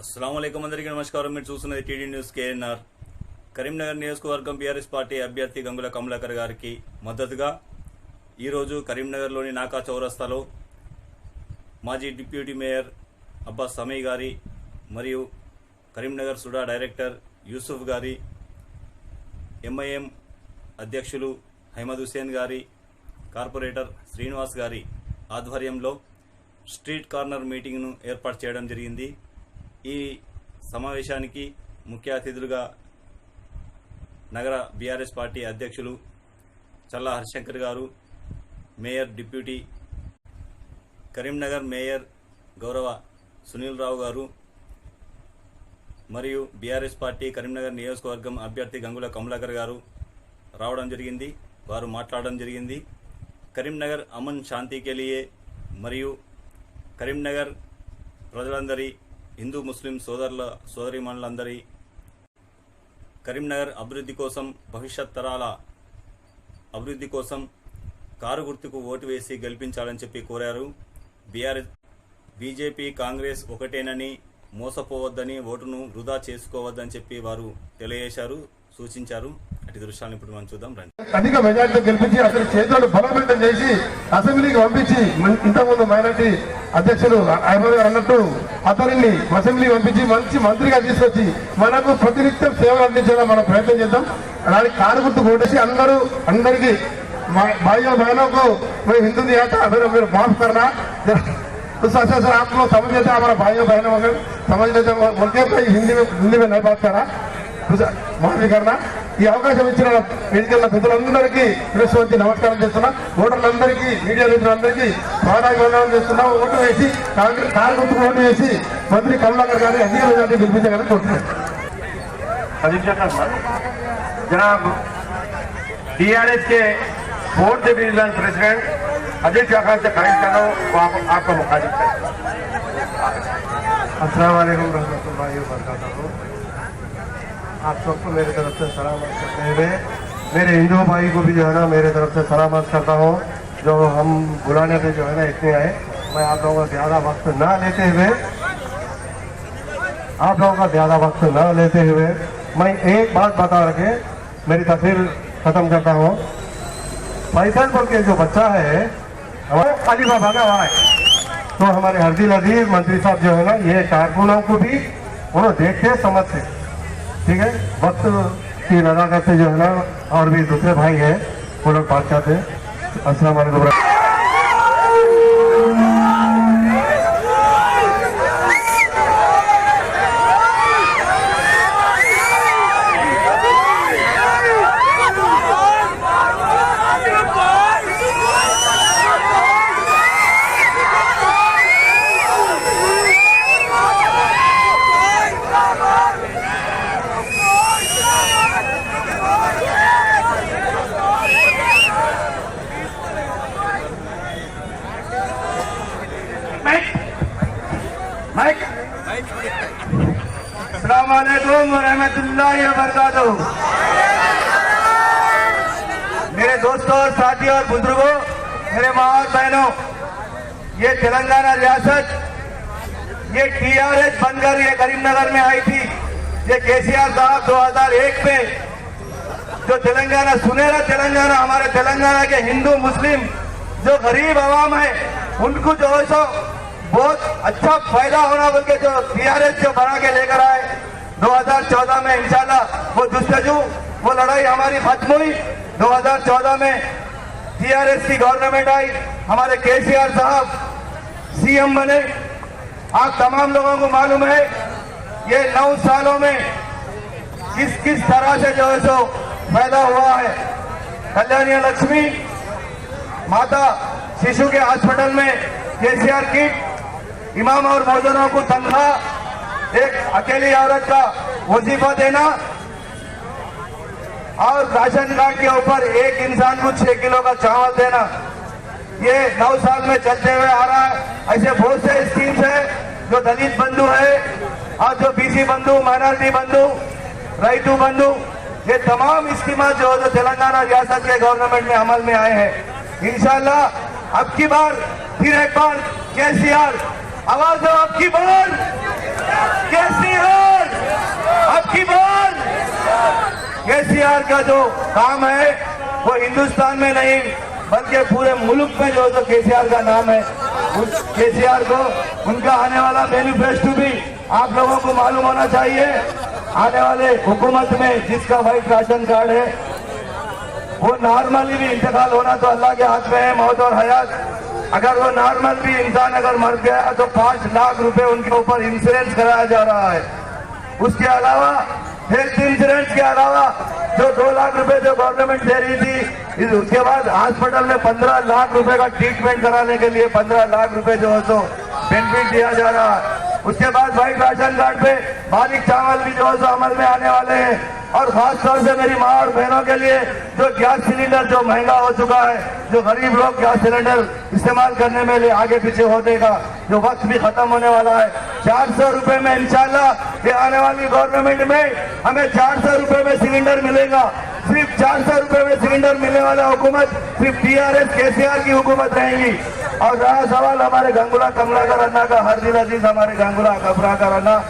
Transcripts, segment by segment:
అస్సలాముఅలైకుం అందరికీ నమస్కారం. మీరు చూస్తున్నది టీడీ న్యూస్ కేఎన్ఆర్. కరీంనగర్ నియోజకవర్గం బీఆర్ఎస్ పార్టీ అభ్యర్థి గంగుల కమలాకర్ గారికి మద్దతుగా ఈరోజు కరీంనగర్లోని నాకా చౌరస్తాలో మాజీ డిప్యూటీ మేయర్ అబ్బాస్ సమీ గారి మరియు కరీంనగర్ సుడా డైరెక్టర్ యూసుఫ్ గారి, ఎంఐఎం అధ్యక్షులు అహ్మద్ హుసేన్ గారి, కార్పొరేటర్ శ్రీనివాస్ గారి ఆధ్వర్యంలో స్ట్రీట్ కార్నర్ మీటింగ్ను ఏర్పాటు చేయడం జరిగింది. ఈ సమావేశానికి ముఖ్య అతిథులుగా నగర బీఆర్ఎస్ పార్టీ అధ్యక్షులు చల్లా హరిశంకర్ గారు, మేయర్ డిప్యూటీ కరీంనగర్ మేయర్ గౌరవ సునీల్ రావు గారు మరియు బీఆర్ఎస్ పార్టీ కరీంనగర్ నియోజకవర్గం అభ్యర్థి గంగుల కమలాకర్ గారు రావడం జరిగింది. వారు మాట్లాడడం జరిగింది. కరీంనగర్ అమన్ శాంతికి లియే మరియు కరీంనగర్ ప్రజలందరి, హిందూ ముస్లిం సోదరీమణులందరి కరీంనగర్ అభివృద్ధి కోసం, భవిష్యత్ తరాల అభివృద్ధి కోసం కారు గుర్తుకు ఓటు వేసి గెలిపించాలని చెప్పి కోరారు. బీజేపీ కాంగ్రెస్ ఒకటేనని, మోసపోవద్దని, ఓటును వృధా చేసుకోవద్దని చెప్పి వారు తెలియజేశారు, సూచించారు. అటు దృశ్యాలను ఇప్పుడు మనం చూద్దాం రండి. అధిక మెజార్టీతో గెలిపించి అతని చేతులను బలోపేతం చేసి అసెంబ్లీకి పంపించి, ఇంతకుముందు మైనార్టీ అధ్యక్షులు అహ్మద్ గారు అన్నట్టు అతనిని అసెంబ్లీకి పంపించి మంచి మంత్రిగా తీసుకొచ్చి మనకు ప్రతినిత్యం సేవలు అందించేలా మనం ప్రయత్నం చేద్దాం. అలాంటి కారు గుర్తు కొట్టేసి అందరికీ भाइयों बहनों को मैं हिंदू नहीं आता, फिर माफ करना उस सर आप लोग समझ लेते हमारा भाइयों बहनों अगर समझ लेते बोलते हिंदी में नहीं बात करा మాఫీ కన్నా. ఈ అవకాశం ఇచ్చిన వేదికల పెద్దలందరికీ విశ్వవంతి నమస్కారం చేస్తున్నా. ఓటర్లందరికీ, మీడియా మిత్రులందరికీ స్వాగతం చేస్తున్నా. ఓటు వేసి కారు గుర్తుకు ఓటు వేసి మంత్రి కమలాకర్ గారిని అధిక మెజార్టీ గెలిపించాలని కోరుతున్నాను. जनाब टीआरएस के फोर्थ डिवीजन प्रेसिडेंट अध्यक्ष आकाश से खरीद कर रहा हूँ, आपका मुखातिब है। अस्सलाम वालेकुम रहमतुल्लाहि व बरकातहू। आप सबको मेरे तरफ से सलामत करते हुए मेरे हिंदू भाई को भी जो है ना मेरे तरफ से सलामत करता हूँ, जो हम बुलाने पे जो है ना इतने आए। मैं आप लोगों का ज़्यादा वक्त ना लेते हुए मैं एक बात बता रखे मेरी तस्वीर खत्म करता हूँ। फैसलपुर के जो बच्चा है हमारे खलीफा बना हुआ है, तो हमारे हरदिल अजीज मंत्री साहब जो है ना ये कारकुनों को भी उन्होंने देखते समझते, ठीक है, वक्त की नज़ाकत से जो है ना, और भी दूसरे भाई हैं वो लोग बात करते हैं। अस्सलाम वालेकुम। अस्सलाम वालेकुम व रहमतुल्लाहि व बरकातहू। मेरे दोस्तों और साथियों और बुजुर्गों, मेरे माँ और बहनों, ये तेलंगाना रियासत ये टीआरएस बनकर ये करीमनगर में आई थी। ये केसीआर साहब 2001 में जो तेलंगाना, सुनहरा तेलंगाना, हमारे तेलंगाना के हिंदू मुस्लिम जो गरीब आवाम है उनको जो है सो बहुत अच्छा फायदा होना बोल के जो टीआरएस जो बना के लेकर आए 2014 में इंशाल्लाह वो जुस्तजू वो लड़ाई हमारी खत्म हुई। 2014 में टीआरएस की गवर्नमेंट आई, हमारे केसीआर साहब सीएम बने। आप तमाम लोगों को मालूम है ये 9 सालों में किस तरह से जो है सो फायदा हुआ है। कल्याणी लक्ष्मी माता शिशु के हॉस्पिटल में केसीआर किट, इमाम और मौजूदों को तनख्वाह, एक अकेली औरत का वजीफा देना और राशन कार्ड के ऊपर एक इंसान को 6 किलो का चावल देना, ये 9 साल में चलते हुए आ रहा है। ऐसे बहुत से स्कीम्स है जो दलित बंधु है और जो बीसी बंधु, माइनॉरिटी बंधु, रईतु बंधु, ये तमाम स्कीम जो तेलंगाना रियासत के गवर्नमेंट में अमल में आए हैं। इंशाल्लाह अब की बार फिर एक बार केसीआर आवाज दो, अब की बार केसीआर अब की बार केसीआर का जो काम है वो हिंदुस्तान में नहीं बल्कि पूरे मुल्क में जो तो केसीआर का नाम है। उस केसीआर को उनका आने वाला मैनिफेस्टो भी आप लोगों को मालूम होना चाहिए। आने वाले हुकूमत में जिसका व्हाइट राशन कार्ड है वो नॉर्मली भी इंतकाल होना तो अल्लाह के हाथ में है, मौत और हयात। अगर वो नॉर्मल भी इंसान अगर मर गया तो 5 लाख रुपए उनके ऊपर इंश्योरेंस कराया जा रहा है। उसके अलावा हेल्थ इंश्योरेंस के अलावा जो 2 लाख रुपए जो गवर्नमेंट दे रही थी, उसके बाद हॉस्पिटल में 15 लाख रुपए का ट्रीटमेंट कराने के लिए 15 लाख रुपए जो है तो बेनिफिट दिया जा रहा है। उसके बाद व्हाइट राशन कार्ड पे बारीक चावल भी जो है तो अमल में आने वाले हैं। और खास तौर से मेरी माँ और बहनों के लिए जो गैस सिलेंडर जो महंगा हो चुका है, जो गरीब लोग गैस सिलेंडर इस्तेमाल करने में लिए आगे पीछे होने का जो वक्त भी खत्म होने वाला है, 400 रुपए में इंशाल्लाह ये आने वाली गवर्नमेंट में हमें 400 रुपए में सिलेंडर मिलेगा। सिर्फ 400 रुपए में सिलेंडर मिलने वाला हुकूमत सिर्फ टीआरएस केसीआर की हुकूमत रहेगी। और रहा सवाल हमारे गंगुला कमलाकर अन्ना का, हर दिल अजीज हमारे गंगुला कमलाकर अन्ना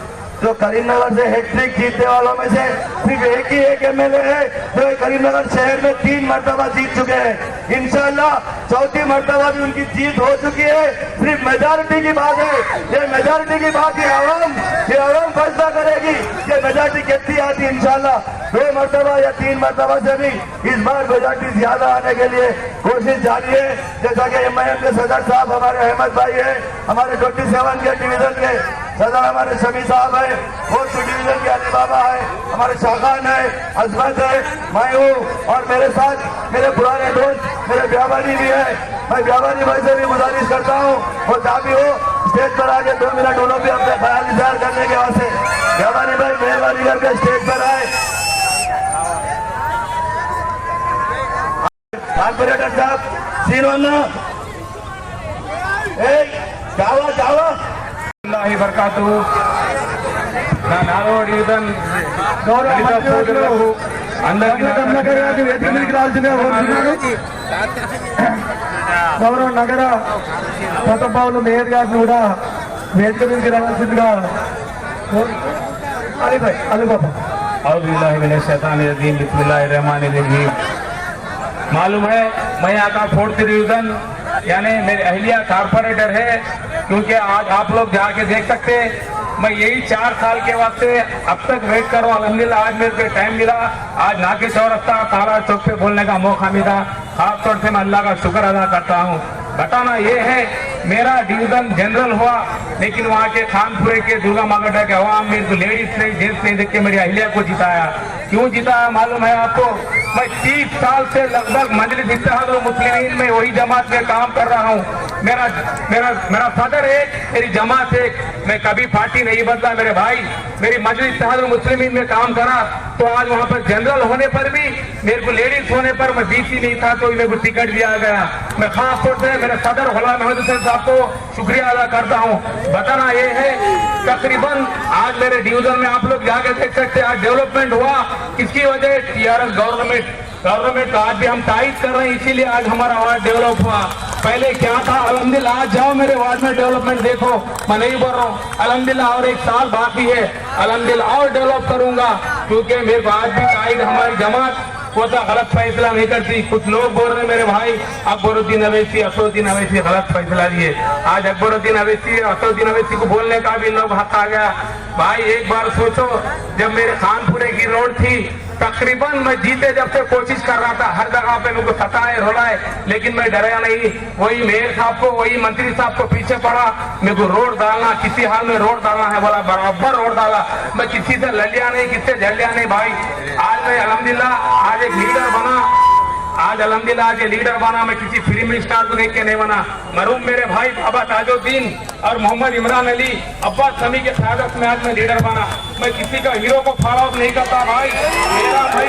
जो करीमनगर से हैट्रिक जीतने वालों में से सिर्फ एक एमएलए है जो करीमनगर शहर में 3 मरतबा जीत चुके हैं। इंशाल्लाह 4थी मरतबा भी उनकी जीत हो चुकी है। सिर्फ मेजॉरिटी की बात है, ये मेजॉरिटी की बात ये आवाम फैसला करेगी कि मेजॉरिटी कितनी आती है। इंशाल्लाह 2 मरतबा या 3 मरतबा से भी इस बार मेजॉरिटी ज्यादा आने के लिए कोशिश जारी है। जैसा कि एमआईएम के सदर साहब हमारे अहमद भाई है, हमारे 27 के डिवीजन के सदर हमारे शमी साहब है, 4th डिवीजन के अली बाबा है, हमारे शाखान है, अजमत है, मैं हूँ और मेरे साथ मेरे पुराने दोस्त मेरे व्यापारी भी है। मैं व्यापारी भाई से भी गुजारिश करता हूँ और जहाँ भी हो स्टेज पर आके 2 मिनट उन्हों भी अपने ख्याल इजहार करने के वास्ते व्यापारी भाई मेहरबानी करके स्टेज पर आए। कॉर्पोरेटर साहब सीरोना जावा బర్కాతుహు నా 4వ డివిజన్ దళిత సోదరులకు అందరికీ గౌరవ నగర కొత్తబావులు మేయర్ గారిని కూడా వేదిక మీదకి రావాల్సిందిగా అలీబాబా मालूम है मैं यहाँ का 4th डिवीजन यानी मेरे अहलिया कारपोरेटर है, क्योंकि आज आप लोग जाके देख सकते हैं मैं यही 4 साल के वास्ते अब तक वेट कर रहा हूँ। अल्हम्दुलिल्लाह आज मेरे को टाइम मिला, आज नाके चौरस्ता तारा चौक पे बोलने का मौका मिला। खासतौर से मैं अल्लाह का शुक्र अदा करता हूँ। बताना ये है मेरा डिवीजन जनरल हुआ, लेकिन वहाँ के खानपुरे के दुर्गा मागटा के अवाम मेरे को लेडीज नहीं जेंट्स नहीं देख के मेरी अहलिया को जिताया। क्यों जिताया मालूम है आपको? मैं 30 साल से लगभग मजलिस इत्तेहादुल मुस्लिमीन में वही जमात में काम कर रहा हूँ। मेरा सदर एक, मेरी जमात एक, मैं कभी पार्टी नहीं बदला। मेरे भाई मेरी मजलिस इत्तेहादुल मुस्लिमीन में काम करा तो आज वहाँ पर जनरल होने पर भी मेरे को लेडीज होने पर मैं बीसी नहीं था तो मेरे को टिकट दिया गया। मैं खास तौर से मेरे सदर गुलाम अहमद हुसैन साहब को शुक्रिया अदा करता हूँ। बताना ये है तकरीबन आज मेरे डिवीजन में आप लोग जाके देख सकते हैं आज डेवलपमेंट हुआ किसकी वजह? टीआरएस गवर्नमेंट का आज भी हम तारीफ कर रहे हैं, इसीलिए आज हमारा वार्ड डेवलप हुआ। पहले क्या था? अल्हम्दुलिल्लाह आज जाओ मेरे वार्ड में डेवलपमेंट देखो, मैं नहीं बोल रहा हूँ। अल्हम्दुलिल्लाह और 1 साल बाकी है, अल्हम्दुलिल्लाह और डेवलप करूंगा, क्योंकि मेरे को आज भी कायद हमारी जमात वो तो गलत फैसला नहीं करती। कुछ लोग बोल रहे मेरे भाई अकबरुद्दीन अवैसी असदुद्दीन अवैसी गलत फैसला दिए। आज अकबरुद्दीन अवैसी असदुद्दीन अवैसी को बोलने का भी लोग हक आ गया। भाई एक बार सोचो, जब मेरे खानपुरे की रोड थी तकरीबन मैं जीते जब से कोशिश कर रहा था, हर जगह पे मेरे को सताए रुलाए, लेकिन मैं डरा नहीं। वही मेयर साहब को वही मंत्री साहब को पीछे पड़ा, मेरे को रोड डालना किसी हाल में रोड डालना है, बोला बराबर रोड डाला। मैं किसी से ललिया नहीं, किससे झलिया नहीं। भाई आज मैं अल्हम्दुलिल्लाह आज एक लीडर बना, आज अल्हम्दुलिल्लाह आज ये लीडर बना। मैं किसी फिल्म स्टार को देख के नहीं बना। मरूम मेरे भाई बाबा ताजुद्दीन और मोहम्मद इमरान अली अब्बास समी के क़यादत में आज मैं लीडर बना। मैं किसी का हीरो को फॉलो अप नहीं करता। भाई मेरा भाई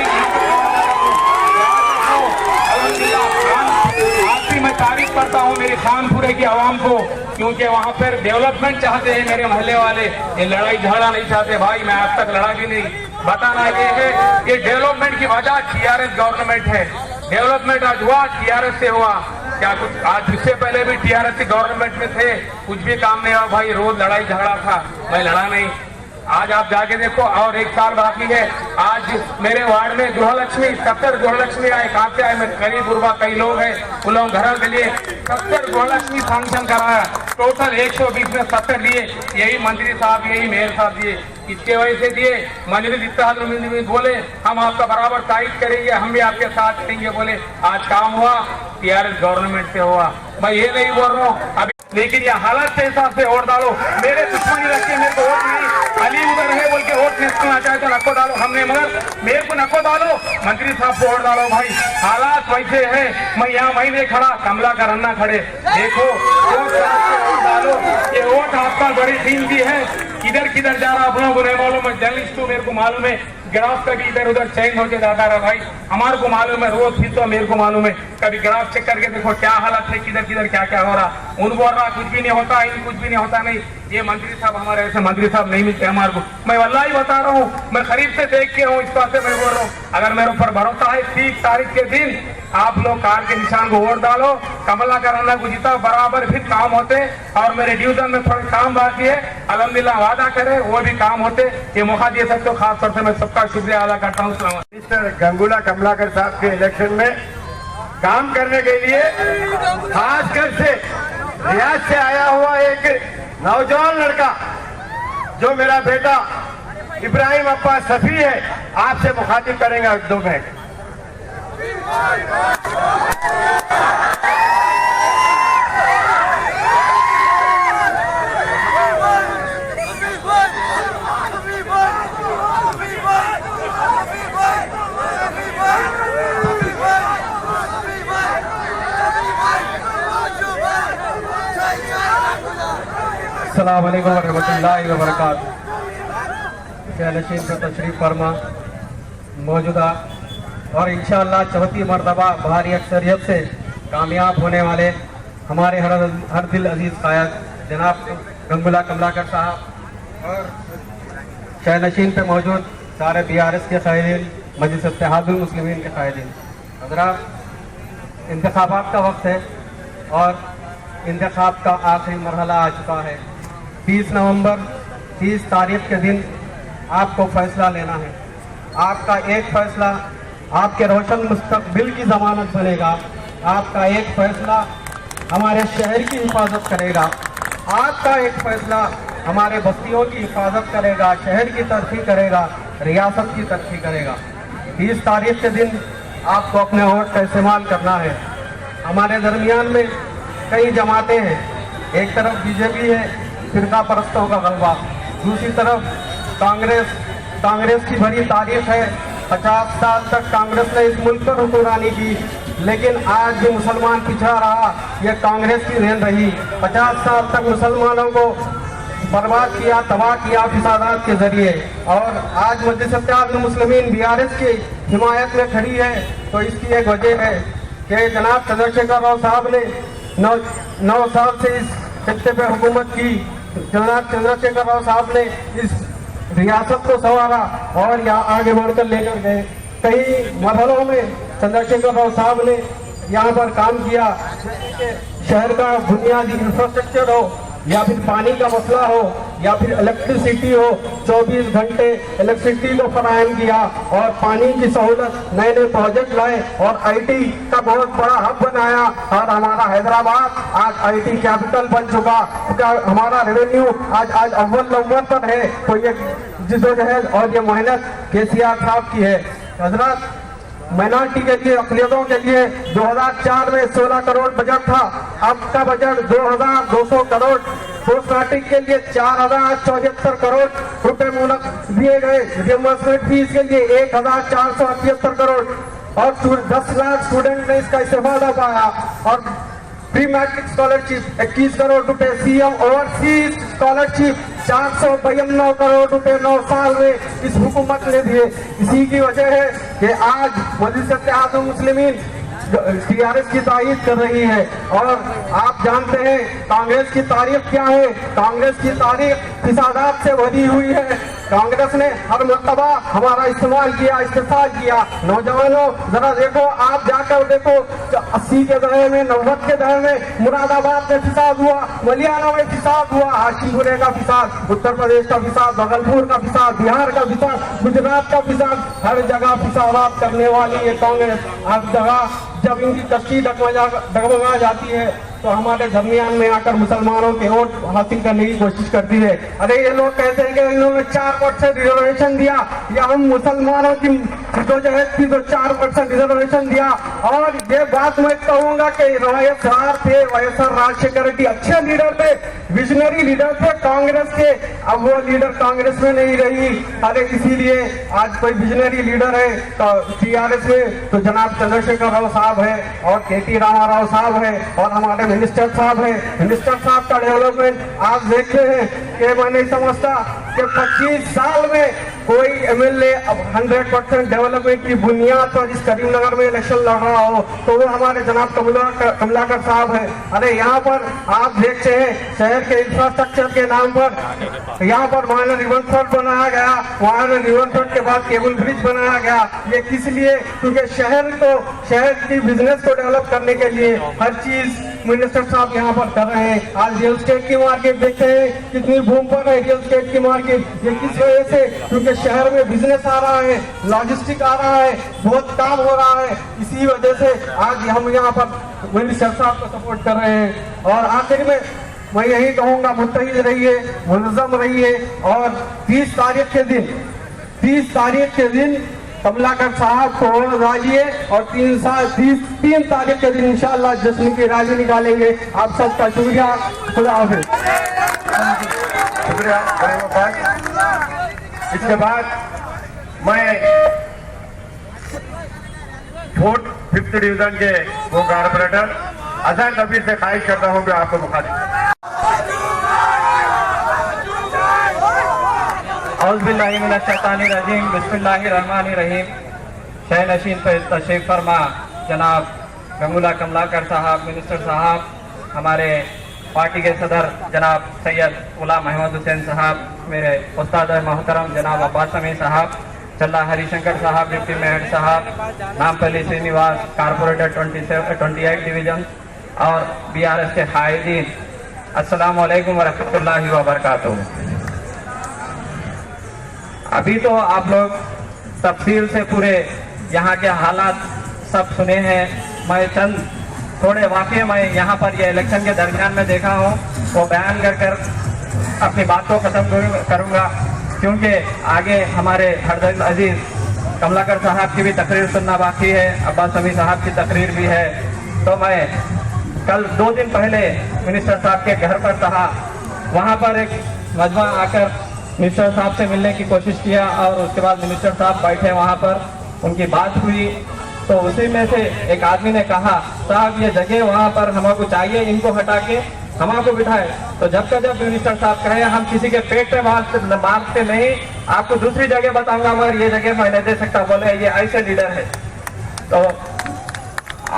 आज भी मैं तारीफ करता हूँ मेरी खानपुरे की आवाम को, क्योंकि वहाँ पर डेवलपमेंट चाहते हैं मेरे मोहल्ले वाले, ये लड़ाई झगड़ा नहीं चाहते। भाई मैं आज तक लड़ा भी नहीं। बताना ये है कि डेवलपमेंट की वजह टीआरएस गवर्नमेंट है। डेवलपमेंट आज हुआ टीआरएस से हुआ। क्या कुछ आज इससे पहले भी टीआरएस की गवर्नमेंट में थे, कुछ भी काम नहीं हुआ। भाई रोज लड़ाई झगड़ा था, मैं लड़ा नहीं। आज आप जाके देखो, और 1 साल बाकी है। आज मेरे वार्ड में गृहलक्ष्मी 70 गृहलक्ष्मी आए। कहाँ से आए? मेरे गरीब गुरबा कई लोग हैं, उन लोग घरों के लिए 70 गृहलक्ष्मी फंक्शन कराया। टोटल 120 में 70 दिए, यही मंत्री साहब, यही मेयर साहब दिए। इसके वजह से दिए। मजलिस इत्तेहाद उम्मीद बोले हम आपका बराबर तारीफ करेंगे, हम भी आपके साथ देंगे। बोले आज काम हुआ, टीआरएस गवर्नमेंट से हुआ। मैं ये नहीं बोल रहा हूँ अभी, लेकिन ये हालात के हिसाब से वोट डालो। मेरे दुश्मनी रखिए, मेरे को वोट नहीं, अली उधर है बोल के वोट नहीं चाहे तो नको डालो, हमने, मगर मेरे को नको डालो, मंत्री साहब को वोट डालो। भाई हालात वैसे है, मैं यहाँ वही नहीं खड़ा, कमला का रन्ना खड़े। देखो वोट डालो, ये वोट आपका बड़ी कीमती है। किधर किधर जा रहा आप लोगों को नहीं मालूम है। जर्नलिस्ट को मेरे को मालूम है, ग्राफ कभी इधर उधर चेंज होके जाता रहा। भाई हमारे को मालूम है, रोज फिर तो मेरे को मालूम है। कभी ग्राफ चेक करके देखो क्या हालत है, किधर किधर क्या क्या हो रहा। उन बोल रहा कुछ भी नहीं होता, इन कुछ भी नहीं होता। नहीं, ये मंत्री साहब, हमारे ऐसे मंत्री साहब नहीं मिलते हमारे को। मैं वल्लाह ही बता रहा हूँ, मैं करीब से देख के हूँ, इस बात से मैं बोल रहा हूँ। अगर मेरे ऊपर भरोसा है, 30 तारीख के दिन आप लोग कार के निशान को वोट डालो, कमला का रन्ना को जीता, बराबर फिर काम होते। और मेरे डिवीजन में थोड़े काम बाकी है, अल्हम्दुलिल्लाह वादा करे वो भी काम होते। ये मौका दिए सकते हो, खास तौर से मैं सबका शुक्रिया अदा करता हूँ। मिस्टर गंगुला कमलाकर साहब के इलेक्शन में काम करने के लिए खासकर से रियाज से आया हुआ एक नौजवान लड़का, जो मेरा बेटा इब्राहिम अब्बास सफी है, आपसे मुखातिब करेंगे 2 मिनट। अस्सलाम वालेकुम रहमतुल्लाहि व बरकातहू। नशीन पर तशरीफ फरमा मौजूदा और इंशाअल्लाह चौथी मरतबा भारी अक्सरियत से कामयाब होने वाले हमारे हर दिल अजीज कायद जनाब गंगुला कमलाकर साहब और शहनशीन पे मौजूद सारे BRS के कायदीन, मजलिस इत्तेहादुल मुस्लिमीन के कायदीन। हज़रात, इंतखाबात का वक्त है और इंतखाब का आखिरी मरहला आ चुका है। 30 नवंबर 30 तारीख के दिन आपको फैसला लेना है। आपका एक फैसला आपके रोशन मुस्तकबिल की जमानत बनेगा। आपका एक फैसला हमारे शहर की हिफाजत करेगा। आपका एक फैसला हमारे बस्तियों की हिफाजत करेगा, शहर की तरक्की करेगा, रियासत की तरक्की करेगा। 30 तारीख के दिन आपको अपने वोट का इस्तेमाल करना है। हमारे दरमियान में कई जमातें हैं, एक तरफ बीजेपी है, फिरका परस्तों का गलबा, दूसरी तरफ कांग्रेस की बड़ी तारीफ है। 50 साल तक कांग्रेस ने इस मुल्क पर हुक्मरानी की, लेकिन आज भी मुसलमान पिछड़ा रहा, यह कांग्रेस की देन रही। 50 साल तक मुसलमानों को बर्बाद किया, तबाह किया फिसादात के जरिए, और आज मजलिस इत्तेहादुल मुस्लिमीन BRS की हिमायत में खड़ी है। तो इसकी एक वजह है कि जनाब चंद्रशेखर राव साहब ने 9 साल से इस खित्ते पे हुकूमत की। जनाब चंद्रशेखर राव साहब ने इस रियासत को संवारा और यहाँ आगे बढ़कर लेकर गए। कई मरहलों में चंद्रशेखर राव साहब ने यहाँ पर काम किया। शहर का बुनियादी इंफ्रास्ट्रक्चर हो, या फिर पानी का मसला हो, या फिर इलेक्ट्रिसिटी हो, 24 घंटे इलेक्ट्रिसिटी को फराहम किया और पानी की सहूलत, नए नए प्रोजेक्ट लाए और IT का बहुत बड़ा हब बनाया। और हमारा हैदराबाद आज IT कैपिटल बन चुका, क्योंकि हमारा रेवेन्यू आज अव्वल नंबर पर है। तो ये जिद्दोजहद और ये मेहनत KCR साहब की है। हजरत, माइनॉरिटी के लिए, अक़लियतों के लिए 2004 में 16 करोड़ बजट था, अब का बजट 2200 करोड़। पोस्ट मैट्रिक के लिए 4074 करोड़ रुपए मुनक दिए गए। रियम्बर्समेंट फीस के लिए 1478 करोड़ और 10 लाख स्टूडेंट ने इसका इस्तेमाल हो पाया। और प्री मैट्रिक स्कॉलरशिप 21 करोड़ रुपए, CM ओवरसीज स्कॉलरशिप 452 करोड़ रुपए 9 साल में इस हुकूमत ने दिए। इसी की वजह है कि आज मजलिस इत्तेहादुल मुस्लिमीन TRS की तारीफ कर रही है। और आप जानते हैं कांग्रेस की तारीफ क्या है। कांग्रेस की तारीफ फिसादात से भरी हुई है। कांग्रेस ने हर मर्तबा हमारा इस्तेमाल किया, इस्तेफाल किया। नौजवानों जरा देखो, आप जाकर देखो 80 के दहाके में, 90 के दहाके में मुरादाबाद में फिसाद हुआ, मलियाना में फिसाद हुआ, हाशिमपुरे का फिसाद, उत्तर प्रदेश का फिसाद, भागलपुर का फिसाद, बिहार का फिसाद, गुजरात का फिसाद, हर जगह फिसादात करने वाली ये कांग्रेस हर जगह जब इनकी कश्ती डगमगा जाती है तो हमारे दरमियान में आकर मुसलमानों के वोट हासिल करने की कोशिश करती है। अरे ये लोग कहते हैं कि इन्होंने 4% रिजर्वेशन दिया, या हम मुसलमानों की जदोजहद थी तो 4% रिजर्वेशन दिया। और ये बात मैं कहूंगा कि वाईएसआर थे, वाईएसआर राजशेखर रेड्डी अच्छे लीडर थे, विजनरी लीडर थे कांग्रेस के, अब वो लीडर कांग्रेस में नहीं रही। अरे इसीलिए आज कोई विजनरी लीडर है टीआरएस में तो जनाब चंद्रशेखर राव साहब है, और केटी रामाराव साहब है, और हमारे मिनिस्टर साहब है। मिनिस्टर साहब का डेवलपमेंट आप देखते हैं कि मैं नहीं समझता कि 25 साल में कोई एमएलए अब 100% डेवलपमेंट की बुनियाद पर इस करीमनगर में इलेक्शन लड़ रहा हो तो वो हमारे जनाब कमलाकर साहब है। अरे यहाँ पर आप देखते हैं शहर के इंफ्रास्ट्रक्चर के नाम पर यहाँ पर वहाँ रिवर फ्रंट बनाया गया, वहाँ रिवर फ्रंट के बाद केबल ब्रिज बनाया गया। ये किस लिए? क्योंकि शहर की बिजनेस को डेवलप करने के लिए हर चीज मिनिस्टर साहब यहाँ पर कर रहे हैं। आज रियल एस्टेट की मार्केट देखते हैं कितनी बूम पर है रियल एस्टेट की मार्केट। ये किस वजह से? क्योंकि शहर में बिजनेस आ रहा है, लॉजिस्टिक आ रहा है, बहुत काम हो रहा है। इसी वजह से आज हम यहाँ पर मिनिस्टर साहब को सपोर्ट कर रहे हैं। और आखिर में मैं यही कहूँगा, मुत्तहिद रहिए, मुनज़्ज़म रहिए, और 30 तारीख के दिन कमलाकर साहब को वोट डालिए, और 3 तारीख के दिन इंशाअल्लाह जश्न की रैली निकालेंगे। आप सबका शुक्रिया, खुदा हाफिज़। शुक्रिया। इसके बाद मैं 4th 5th डिवीजन के वो कारपोरेटर अजहर कबीर से ख्वाहिश करता हूँ कि आपको मौका दें। औज़ुबिल्लाहिमिनश्शैतानिर्रजीम, बिस्मिल्लाहिर्रहमानिर्रहीम। शह नशीन पर तशरीफ फरमा जनाब गंगुला कमलाकर साहब, मिनिस्टर साहब, हमारे पार्टी के सदर जनाब सैयद गुलाम अहमद हुसैन साहब, मेरे उस्ताद मोहतरम जनाब अब्बास अमी साहब, चल्ला हरिशंकर साहब, डिप्टी मेयर साहब, नामपल्ली श्रीनिवास कारपोरेटर 28 डिवीजन, और बीआरएस के कायदीन, अस्सलाम वालेकुम व रहमतुल्लाहि व बरकातुहू। अभी तो आप लोग तफसील से पूरे यहाँ के हालात सब सुने हैं। मैं चंद थोड़े वाक़े मैं यहाँ पर ये इलेक्शन के दरमियान में देखा हूँ वो बयान कर अपनी बात को ख़त्म करूँगा, क्योंकि आगे हमारे हरदर्द अजीज़ कमलाकर साहब की भी तकरीर सुनना बाकी है, अब्बास अमी साहब की तकरीर भी है। तो मैं कल 2 दिन पहले मिनिस्टर साहब के घर पर था, वहाँ पर एक मजमा आकर मिनिस्टर साहब से मिलने की कोशिश किया, और उसके बाद मिनिस्टर साहब बैठे वहाँ पर, उनकी बात हुई तो उसी में से एक आदमी ने कहा, साहब ये जगह वहाँ पर हमको चाहिए, इनको हटा के हमको बिठाए। तो जब मिनिस्टर साहब कहे हम किसी के पेट पे मारते नहीं, आपको दूसरी जगह बताऊंगा मगर ये जगह मैं नहीं दे सकता, बोले ये ऐसे लीडर है। तो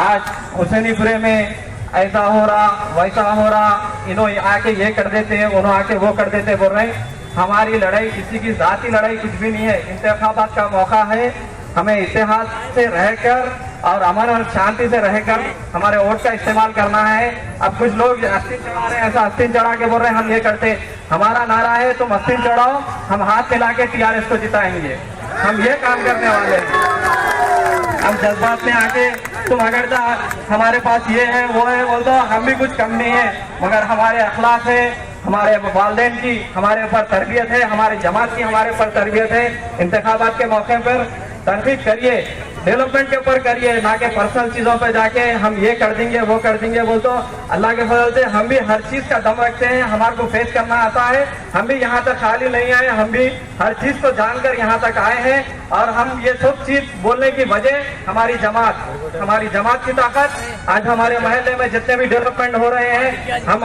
आज हुसैनीपुरे में ऐसा हो रहा वैसा हो रहा, इन्होंने आके ये कर देते हैं, उन्होंने आके वो कर देते, बोल रहे हैं हमारी लड़ाई किसी की जाती लड़ाई कुछ भी नहीं है। इंतखाबात का मौका है, हमें इत्तेहाद से रहकर और अमन और शांति से रहकर हमारे वोट का इस्तेमाल करना है। अब कुछ लोग अस्तीन चढ़ा रहे हैं, ऐसा अस्तीन चढ़ा के बोल रहे हैं हम ये करते, हमारा नारा है तुम अस्तीन चढ़ाओ, हम हाथ मिला के टीआरएस को जिताएंगे, हम ये काम करने वाले हैं। हम जज्बात में आके तुम अगर हमारे पास ये है वो है बोल दो, हम भी कुछ कम नहीं है, मगर हमारे अखलाक है, हमारे वालिदैन की हमारे ऊपर तरबियत है, हमारे जमात की हमारे ऊपर तरबियत है। इंतखाबात के मौके पर तनकीद करिए, डेवलपमेंट के ऊपर करिए, ना कि पर्सनल चीजों पे जाके हम ये कर देंगे वो कर देंगे बोल तो। अल्लाह के फजल से हम भी हर चीज का दम रखते हैं, हमारे को फेस करना आता है, हम भी यहाँ तक खाली नहीं आए, हम भी हर चीज को जानकर यहाँ तक आए हैं। और हम ये सब चीज बोलने की वजह हमारी जमात की ताकत। आज हमारे मोहल्ले में जितने भी डेवलपमेंट हो रहे हैं, हम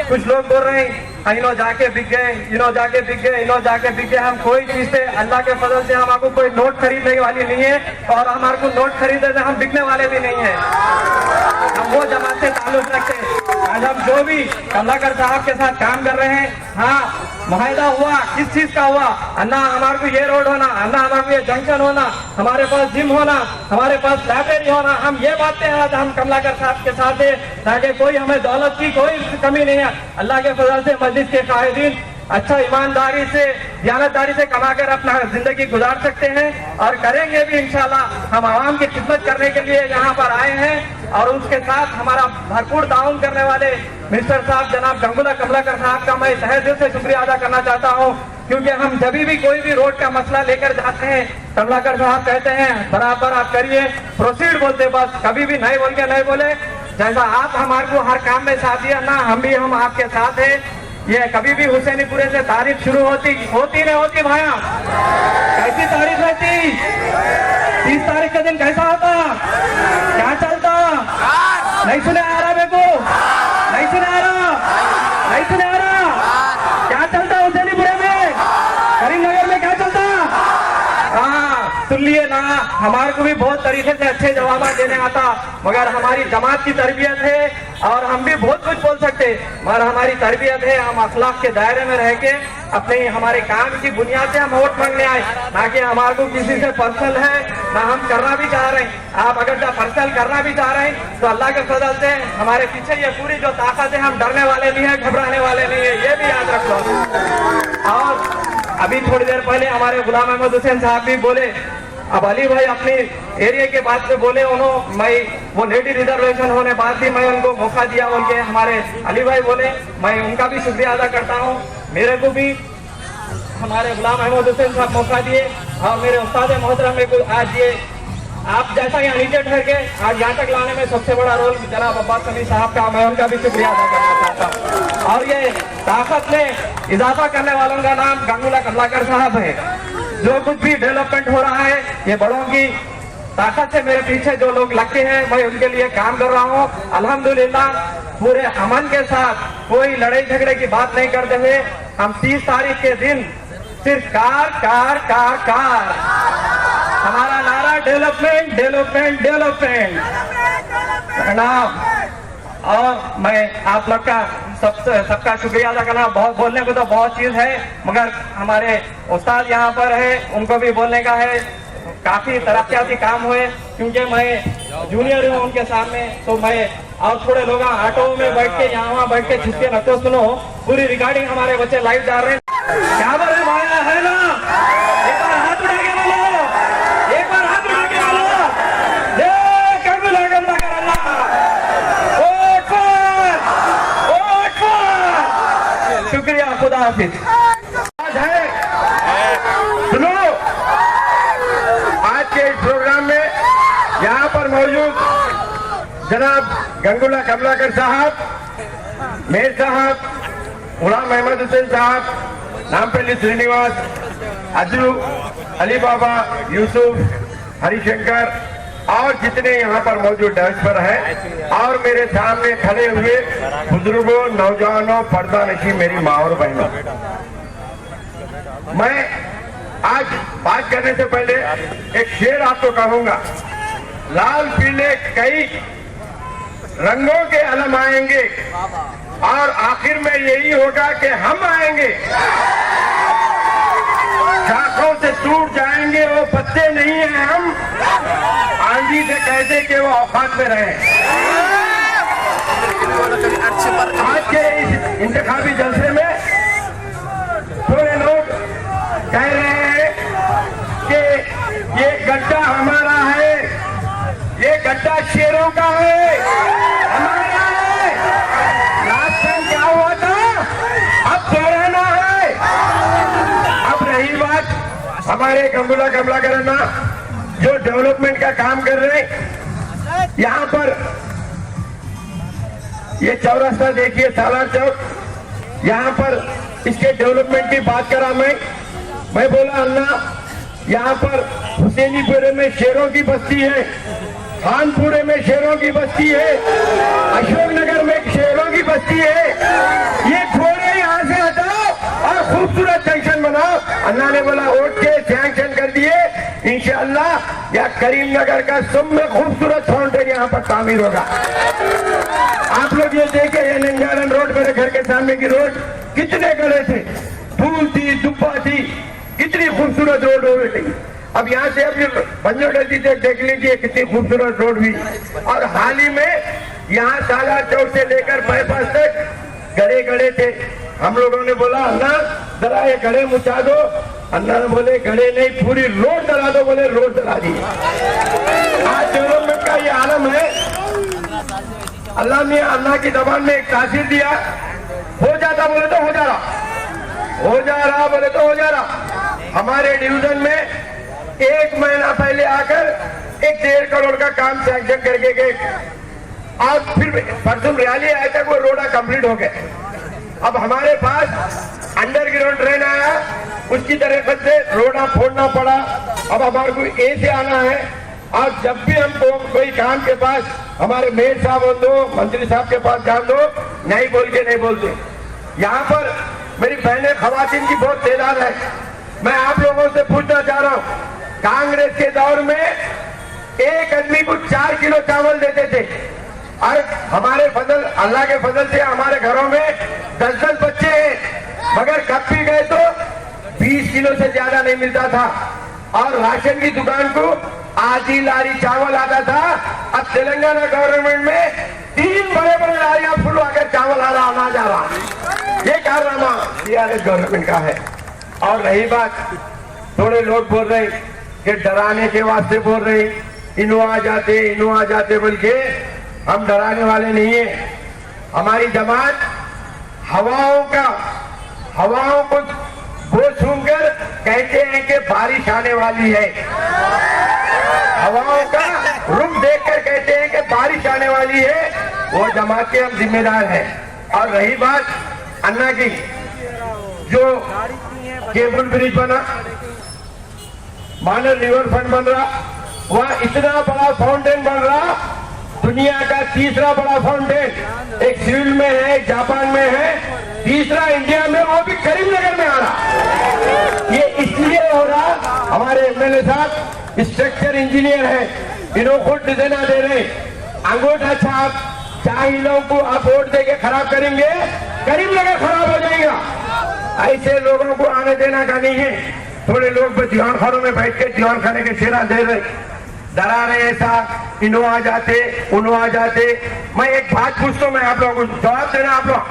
कुछ लोग बोल रहे हैं इनो जाके बिक गए, इनो जाके बिक गए, इनो जाके बिक गए। हम कोई चीज से अल्लाह के फजल से हमको कोई नोट खरीदने वाली नहीं है, और हमारे को नोट खरीदने से हम बिकने वाले भी नहीं है। हम वो जमात से ताल्लुक रखते हैं आज हम जो भी कमलाकर साहब के साथ काम कर रहे हैं, हाँ मुआहदा हुआ, किस चीज का हुआ, अन्ना हमारे को ये रोड होना, अन्ना हमारे को ये जंक्शन होना, हमारे पास जिम होना, हमारे पास लाइब्रेरी होना, हम ये बातें आज हम कमलाकर साहब के साथ है, ताकि कोई हमें दौलत की कोई कमी नहीं है। अल्लाह के फजल से मस्जिद के कायदीन अच्छा ईमानदारी से, दियानतदारी से कमाकर अपना जिंदगी गुजार सकते हैं और करेंगे भी इंशाल्लाह। हम आवाम की खिदमत करने के लिए यहाँ पर आए हैं और उसके साथ हमारा भरपूर ताउन करने वाले मिनिस्टर साहब जनाब गंगुला कमलाकर साहब का मैं तहे दिल से शुक्रिया अदा करना चाहता हूँ, क्योंकि हम जब भी कोई भी रोड का मसला लेकर जाते हैं, कमलाकर साहब कहते हैं बराबर आप करिए, प्रोसीड बोलते, बस कभी भी नहीं बोल के नहीं बोले। जैसा आप हमारे को हर काम में साथ दिया ना, हम आपके साथ हैं। ये कभी भी हुसैनीपुरे से तारीफ शुरू होती नहीं होती भाया, कैसी तारीफ रहती, 30 तारीख का दिन कैसा होता, क्या चलता, नहीं सुने आ रहा मेरे को, नहीं सुने आ रहा, नहीं सुने आ रहा, क्या चलता हुसैनीपुरे में, करीमनगर में क्या चलता। हाँ सुन लिए ना, हमारे को भी बहुत तरीके से अच्छे जवाब देने आता, मगर हमारी जमात की तरबियत है और हम भी बहुत कुछ बोल सकते, मगर हमारी तरबियत है हम अखलाक के दायरे में रह के अपने हमारे काम की बुनियाद से हम वोट मांगने आए, ना कि हमारे को किसी से पर्सनल है, ना हम करना भी चाह रहे हैं। आप अगर जब पर्सनल करना भी चाह रहे हैं तो अल्लाह के फजल से हमारे पीछे ये पूरी जो ताकत है, हम डरने वाले नहीं है, घबराने वाले नहीं है, ये भी याद रख लो। और अभी थोड़ी देर पहले हमारे गुलाम अहमद हुसैन साहब भी बोले, अब अली भाई अपने एरिया के बात पे बोले, उन्होंने मैं वो लेडी रिजर्वेशन होने बाद भी मैं उनको मौका दिया, उनके हमारे अली भाई बोले, मैं उनका भी शुक्रिया अदा करता हूँ। मेरे को भी हमारे गुलाम अहमद हुसैन साहब मौका दिए और मेरे उस्ताद मोहतरम में आज ये आप जैसा यहाँ नीचे ठहर के आज यहाँ तक लाने में सबसे बड़ा रोल जनाब अब्बास अली साहब का, मैं उनका भी शुक्रिया अदा करना चाहता हूँ। और ये ताकत में इजाफा करने वालों का नाम गंगुला कमलाकर साहब है। जो कुछ भी डेवलपमेंट हो रहा है, ये बड़ों की ताकत से मेरे पीछे जो लोग लगते हैं, मैं उनके लिए काम कर रहा हूँ। अल्हम्दुलिल्लाह पूरे अमन के साथ, कोई लड़ाई झगड़े की बात नहीं करते हुए हम 30 तारीख के दिन सिर्फ कार कार कार कार, हमारा नारा डेवलपमेंट डेवलपमेंट डेवलपमेंट प्रणाम। और मैं आप लोग का सबका शुक्रिया अदा करना, बहुत बोलने को तो बहुत चीज है, मगर हमारे उस्ताद यहाँ पर है, उनको भी बोलने का है। काफी तरक्याती काम हुए, क्योंकि मैं जूनियर हूँ उनके सामने, तो मैं और थोड़े लोग ऑटो में बैठ के यहाँ वहाँ बैठ के छुट्टियाँ रखो, सुनो पूरी रिकॉर्डिंग हमारे बच्चे लाइव जा रहे हैं। क्या बोले भाया है ना, एक बार हाथ उठा के बोलो, एक बार हाथ उठा के बोलो, शुक्रिया, खुदा हाफिज। सुनो, आज के इस प्रोग्राम में यहाँ पर मौजूद जनाब गंगुला कमलाकर साहब, मेर साहब, गुलाम अहमद हुसैन साहब, नामपल्ली श्रीनिवास, अजरू, अली बाबा, यूसुफ, हरिशंकर और जितने यहाँ पर मौजूद डांस पर है, और मेरे सामने खड़े हुए बुजुर्गों, नौजवानों, पर्दा नशी मेरी माँ और बहनों, मैं आज बात करने से पहले एक शेर आपको कहूंगा। लाल पीले कई रंगों के अलम आएंगे और आखिर में यही होगा कि हम आएंगे। शाखों से टूट जाएंगे वो पत्ते नहीं हैं हम, आंधी से कहते कि वो औकात में रहे। आज के इस इंतखाबी जलसे में थोड़े लोग कह रहे हैं कि ये गड्ढा हमारा है, ये गड्ढा शेरों का है, हमारा है। लास्ट टाइम क्या हुआ था, अब दोहराना है। अब रही बात हमारे गंगुला कमलाकर ना जो डेवलपमेंट का काम कर रहे हैं, यहाँ पर ये चौरास्ता देखिए, सालार चौक, यहाँ पर इसके डेवलपमेंट की बात करा मैं बोला अन्ना यहाँ पर हुसैनीपुरे में शेरों की बस्ती है, खानपुरे में शेरों की बस्ती है, अशोकनगर में शेरों की बस्ती है, ये घोड़े यहाँ से हटाओ और खूबसूरत जंक्शन बनाओ। अन्ना ने बोला वोट के सैंक्शन कर दिए, इंशाअल्लाह या करीमनगर का सबसे खूबसूरत फाउंटेन यहाँ पर तामीर होगा। आप आप लोग ये देखे ये लिंगारन रोड, मेरे घर के सामने की रोड कितने गड़े थे, धूल थी, दुब्बा थी, कितनी खूबसूरत रोड हो गई। अब यहाँ से अब बंजो नदी से देख लीजिए कितनी खूबसूरत रोड हुई। और हाल ही में यहाँ साला चौक से लेकर बाईपास तक गड़े गड़े थे। हम लोगों ने बोला अन्ना जरा ये गड़े मुचा दो, अन्ना ने बोले गड़े नहीं पूरी रोड डला दो, बोले रोड डला दी। आज डेवलपमेंट का ये आलम है। अल्लाह ने अल्लाह की जबान में एक तासीर दिया, हो जाता बोले तो हो जा रहा, हो जा रहा बोले तो हो जा रहा। हमारे डिवीजन में 1 महीना पहले आकर 1.5 करोड़ का काम सैंक्शन करके गए और फिर परसों रैली आए तक वो रोड कंप्लीट हो गए। अब हमारे पास अंडरग्राउंड ट्रेन आया, उसकी तरफ से रोड फोड़ना पड़ा। अब हमारे को ए से आना है और जब भी हमको कोई काम के पास हमारे मेयर साहब हो दो, मंत्री साहब के पास जान दो, नहीं बोल के नहीं बोलते। यहाँ पर मेरी बहनें खवातीन की बहुत तादाद है। मैं आप लोगों से पूछना चाह रहा हूँ, कांग्रेस के दौर में एक आदमी को 4 किलो चावल देते थे और हमारे फजल अल्लाह के फजल से हमारे घरों में 10-10 बच्चे हैं, मगर कब भी गए तो 20 किलो से ज्यादा नहीं मिलता था और राशन की दुकान को आधी लारी चावल आता था। अब तेलंगाना गवर्नमेंट में 3 बड़े-बड़े लारियां फुल आकर चावल आ रहा, अनाज आ रहा। ये कारनामा टीआरएस गवर्नमेंट का है। और रही बात, थोड़े लोग बोल रहे कि डराने के वास्ते बोल रहे, इनो आ जाते बोल के। हम डराने वाले नहीं है। हमारी जमात हवाओं को वो सुनकर कहते हैं कि बारिश आने वाली है, हवाओं का रुख देखकर कहते हैं कि बारिश आने वाली है। वो जमात के हम जिम्मेदार हैं। और रही बात अन्ना की, जो केबल ब्रिज बना, मानव रिवर फ्रंट बन रहा, वहाँ इतना बड़ा फाउंटेन बन रहा, दुनिया का 3रा बड़ा फाउंटेन, एक सिविल में है, एक जापान में है, 3रा इंडिया में, वो भी करीमनगर में आ रहा। ये इसलिए हो रहा, हमारे एमएलए साहब स्ट्रक्चर इंजीनियर हैं, इन्हों खुद डिजाइन दे रहे। अंगूठा छाप चाहिलों को आप वोट देके खराब करेंगे, करीमनगर खराब हो जाएगा। ऐसे लोगों को आने देना का नहीं है। थोड़े लोग दीवान खानों में बैठ के दीवान खाने के शेरा दे रहे, डरा रहे, ऐसा इनो आ जाते, उनो आ जाते। मैं एक बात पूछता हूं, मैं आप लोगों को जवाब देना, आप लोग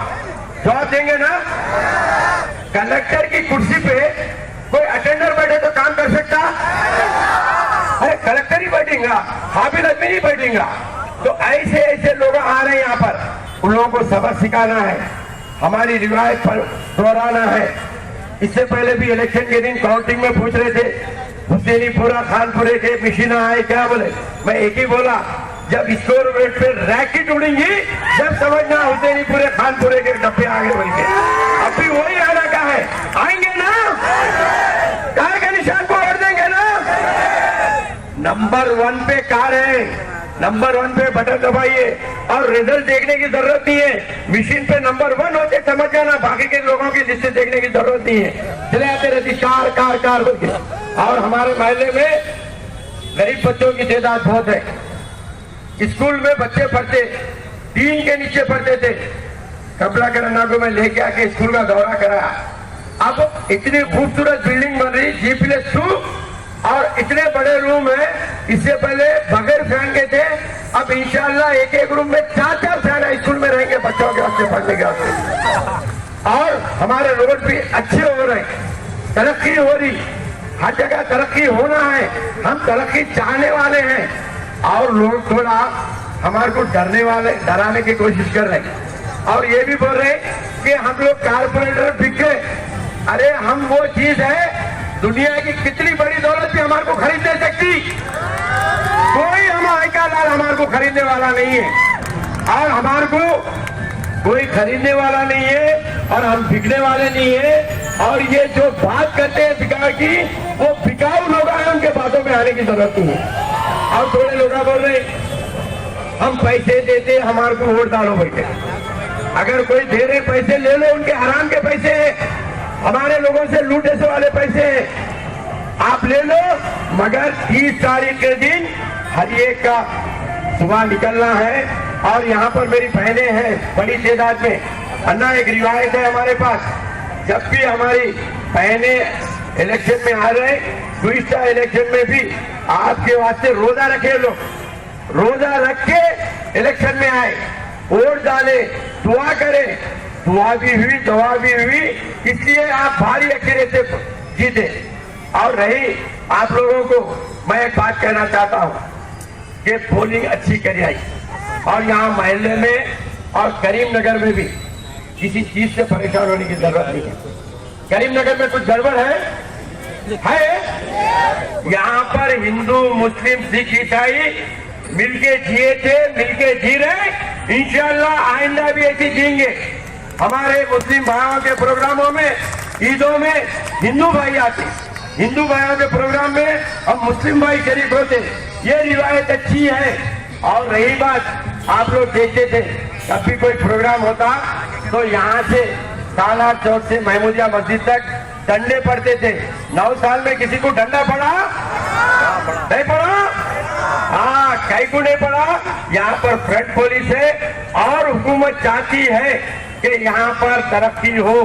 जवाब देंगे ना? कलेक्टर की कुर्सी पे कोई अटेंडर बैठे तो काम कर सकता? अरे कलेक्टर ही बैठेगा, हाफिज आदमी नहीं बैठेगा। तो ऐसे ऐसे लोग आ रहे हैं यहाँ पर, उन लोगों को सबक सिखाना है, हमारी रिवायत पर दोहराना है। इससे पहले भी इलेक्शन के दिन काउंटिंग में पूछ रहे थे, हुसैनीपुरा खानपुरे के मशीन आए क्या? बोले मैं एक ही बोला, जब स्कोर रेट पे रैकेट उड़ेंगी जब समझना हुसैनीपुरे खानपुरे के डब्बे आगे बढ़ के। अभी वही आना का है, आएंगे ना? कहा के निशान को ओढ़ देंगे ना? नंबर 1 पे कार है, नंबर 1 पे बटन दबाइए और रिजल्ट देखने की जरूरत नहीं है। मशीन पे नंबर 1 होते समझ जाना, बाकी के लोगों की लिस्ट देखने की जरूरत नहीं है। चले आते रहती कार कार कार बोल के। और हमारे महल्ले में गरीब बच्चों की तादाद बहुत है। स्कूल में बच्चे पढ़ते, टीन के नीचे पढ़ते थे। कपड़ा करना को मैं लेके आके स्कूल का दौरा कराया। अब इतनी खूबसूरत बिल्डिंग बन रही, G+2 और इतने बड़े रूम है। इससे पहले बगैर फैन के थे, अब इंशाल्लाह एक एक रूम में 4-4 फैन स्कूल में रहेंगे बच्चों के वास्ते, पढ़ने के वास्ते। और हमारे रोड भी अच्छे हो रहे, तरक्की हो रही, हर जगह तरक्की होना है। हम तरक्की चाहने वाले हैं और लोग थोड़ा हमारे को डराने की कोशिश कर रहे हैं और ये भी बोल रहे कि हम लोग कारपोरेटर बिक गए। अरे हम वो चीज है, दुनिया की कितनी बड़ी दौलत भी हमारे को खरीद नहीं सकती। कोई हमारे का लाल हमारे को खरीदने वाला नहीं है और हमारे को कोई खरीदने वाला नहीं है और हम बिकने वाले नहीं है। और ये जो बात करते हैं बिकाऊ की, वो बिकाऊ लोग हैं, उनके बातों में आने की जरूरत नहीं है। और थोड़े लोग बोल रहे हम पैसे देते हमारे को वोट डालो बैठे। अगर कोई दे रहे पैसे ले लो, उनके हराम के पैसे हैं, हमारे लोगों से लूटे से वाले पैसे हैं, आप ले लो। मगर 30 तारीख के दिन हर एक का सुबह निकलना है और यहाँ पर मेरी बहनें हैं बड़ी तादाद में। अन्ना एक रिवायत है हमारे पास, जब भी हमारी बहनें इलेक्शन में आ रहे, ट्विस्टर इलेक्शन में भी आपके वास्ते रोजा रखे लोग, रोजा रख के इलेक्शन में आए, वोट डाले, दुआ करें, दुआ भी हुई, दवा भी हुई, इसलिए आप भारी अकेले से जीते। और रही आप लोगों को मैं एक बात कहना चाहता हूं कि पोलिंग अच्छी करी आई, और यहाँ महल्ले में और करीमनगर में भी किसी चीज से परेशान होने की जरूरत नहीं है। करीमनगर में कुछ गड़बड़ है? यहाँ पर हिंदू, मुस्लिम, सिख, ईसाई मिलके जिए थे, मिलके जी रहे, इंशाल्लाह आइंदा भी ऐसे जिएंगे। हमारे मुस्लिम भाइयों के प्रोग्रामों में, ईदों में हिंदू भाई आते, हिंदू भाइयों के प्रोग्राम में हम मुस्लिम भाई शरीक होते, ये रिवायत अच्छी है। और रही बात, आप लोग देखते थे कभी कोई प्रोग्राम होता तो यहाँ से काला चौक से महमूदिया मस्जिद तक डंडे पड़ते थे। 9 साल में किसी को डंडा पड़ा? नहीं पड़ा? हाँ, कई को नहीं पड़ा। यहाँ पर फ्रंट पुलिस है और हुकूमत चाहती है कि यहाँ पर तरक्की हो,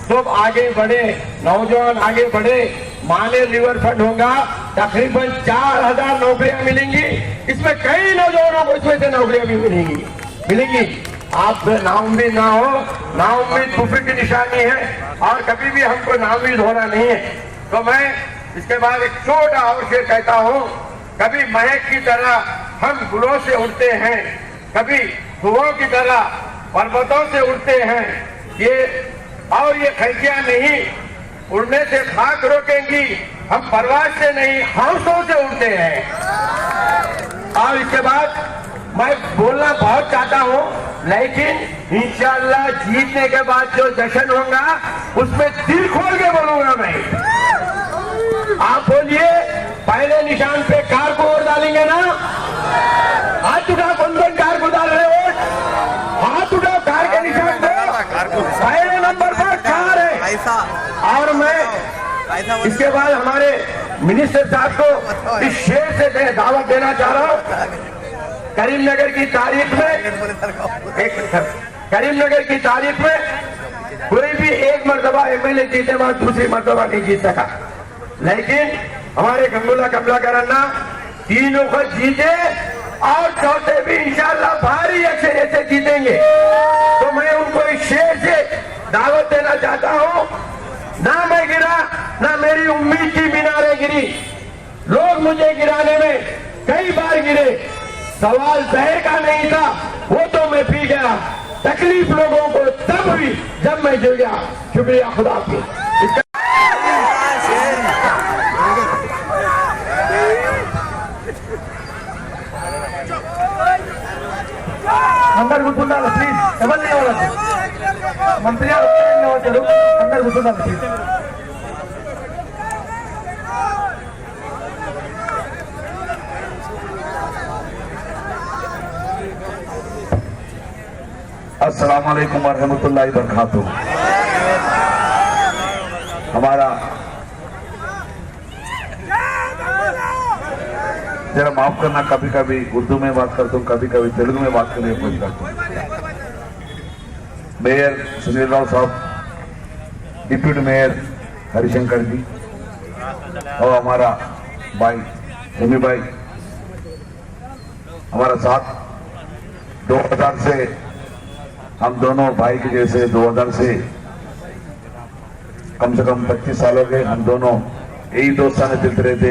सब आगे बढ़े, नौजवान आगे बढ़े। माने रिवर फ्रंट होगा, तकरीबन 4000 नौकरियां मिलेंगी, इसमें कई नौजवानों को इसमें से नौकरियां भी मिलेंगी। आप नाउम्मीद ना हो, नाउम्मीद कुफ्र की निशानी है और कभी भी हमको नाउम्मीद होना नहीं है। तो मैं इसके बाद एक छोटा और शेर कहता हूँ, कभी महक की तरह हम गुलों से उड़ते हैं, कभी धुओं की तरह पर्वतों से उड़ते हैं। ये खिड़कियां नहीं उड़ने से खाक रोकेंगी, हम परवाज से नहीं हौसलों से उड़ते हैं। और इसके बाद मैं बोलना बहुत चाहता हूँ, लेकिन इंशाअल्लाह जीतने के बाद जो जश्न होगा उसमें दिल खोल के बोलूंगा मैं। आप बोलिए, पहले निशान पे कार को वोट डालेंगे ना? हाथ उठाओ, कौन कौन कार को डाल रहे वोट? हाथ उठाओ, कार के निशान पे पहले नंबर पर कार है। और मैं इसके बाद हमारे मिनिस्टर साहब को इस शेर से दावत देना चाह रहा हूँ। करीमनगर की तारीख में कोई भी एक मर्तबा एमएलए जीते बाद दूसरी मर्तबा नहीं जीत सका, लेकिन हमारे गंगुला कमलाकर अन्ना तीनों को जीते और चौथे भी इंशाअल्लाह भारी अक्षर से जीतेंगे। तो मैं उनको इस शेर से दावत देना चाहता हूँ, ना मैं गिरा, ना मेरी उम्मीद की मीनारें गिरी, लोग मुझे गिराने में कई बार गिरे, सवाल जहर का नहीं था, वो तो मैं पी गया। तकलीफ लोगों को तब हुई जब मैं जुड़ गया। शुक्रिया खुदा की। अंदर घुसुंडा प्लीज, डबल नहीं वाला मंत्री अंदर घुसुंडा प्लीज। अस्सलाम वालेकुम वरहमतुल्लाहि वबरकातुहू। हमारा जरा माफ करना, कभी कभी उर्दू में बात करता हूँ, कभी कभी तेलुगु में बात करने की कोशिश करता हूँ। मेयर सुनील राव साहब, डिप्यूटी मेयर हरिशंकर जी और हमारा भाई जमी भाई हमारा साथ 2000 से हम दोनों भाई के जैसे 2000 से कम 25 साल हो गए। हम दोनों यही दोस्ताने चलते रहते,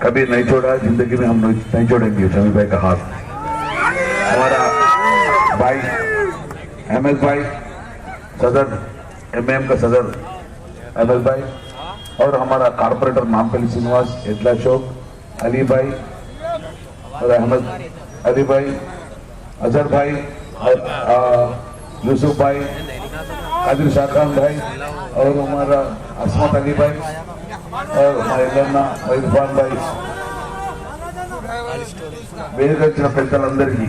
कभी नहीं छोड़ा, जिंदगी में हम नहीं छोड़ेंगे शमी भाई का हाथ। हमारा भाई एमएस भाई सदर, एमएम का सदर एमएस भाई, और हमारा कारपोरेटर नामपल्ली श्रीनिवास, एडला अशोक, अली भाई और अहमद अली भाई, अजहर भाई और यूसुफ भाई, कादिर शाह खान भाई और हमारा असमत अली भाई और हमारे इरफान भाई, వేదిక వచ్చిన పెద్దలందరికీ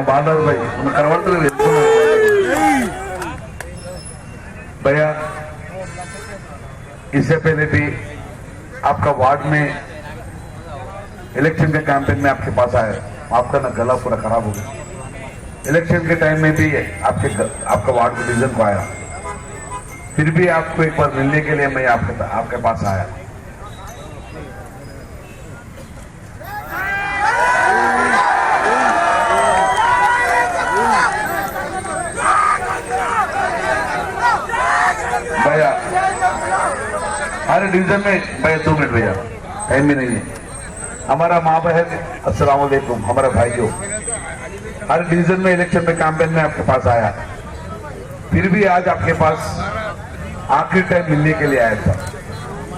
బాండర్ భాई మన కనబడతలేదు భయ్యా इससे पहले भी आपका वार्ड में इलेक्शन के कैंपेन में आपके पास आया, आपका ना गला पूरा खराब हो गया। इलेक्शन के टाइम में भी आपका वार्ड के डिवीजन को आया, फिर भी आपको एक बार मिलने के लिए मैं आपके पास आया। भैया हर डिवीजन में भैया 2 मिनट भैया, टाइम भी नहीं है। हमारा माँ बहन अस्सलाम वालेकुम, हमारा भाइयों, हर डिवीजन में इलेक्शन में कैंपेन में आपके पास आया, फिर भी आज आपके पास आखिरी टाइम मिलने के लिए आया था।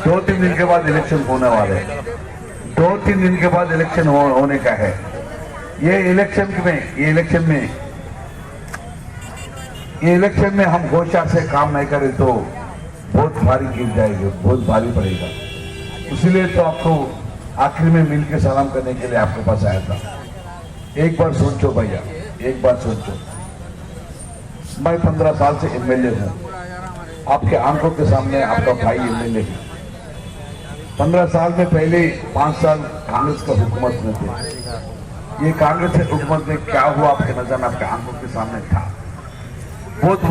2-3 दिन के बाद इलेक्शन होने वाले हैं, 2-3 दिन के बाद इलेक्शन होने का है। ये इलेक्शन में हम होशियार से काम नहीं करें तो बहुत भारी गिर जाएगा, बहुत भारी पड़ेगा। इसलिए तो आपको आखिर में मिल के सलाम करने के लिए आपके पास आया था। एक बार सोचो भैया, एक बार सोचो, मैं 15 साल से एमएलए हूं, आपके आंखों के सामने आपका भाई एमएलए है। 15 साल में पहले 5 साल कांग्रेस का हुकूमत में थे। ये कांग्रेस के हुकूमत में क्या हुआ आपके नजर में, आपके आंखों के सामने था। बहुत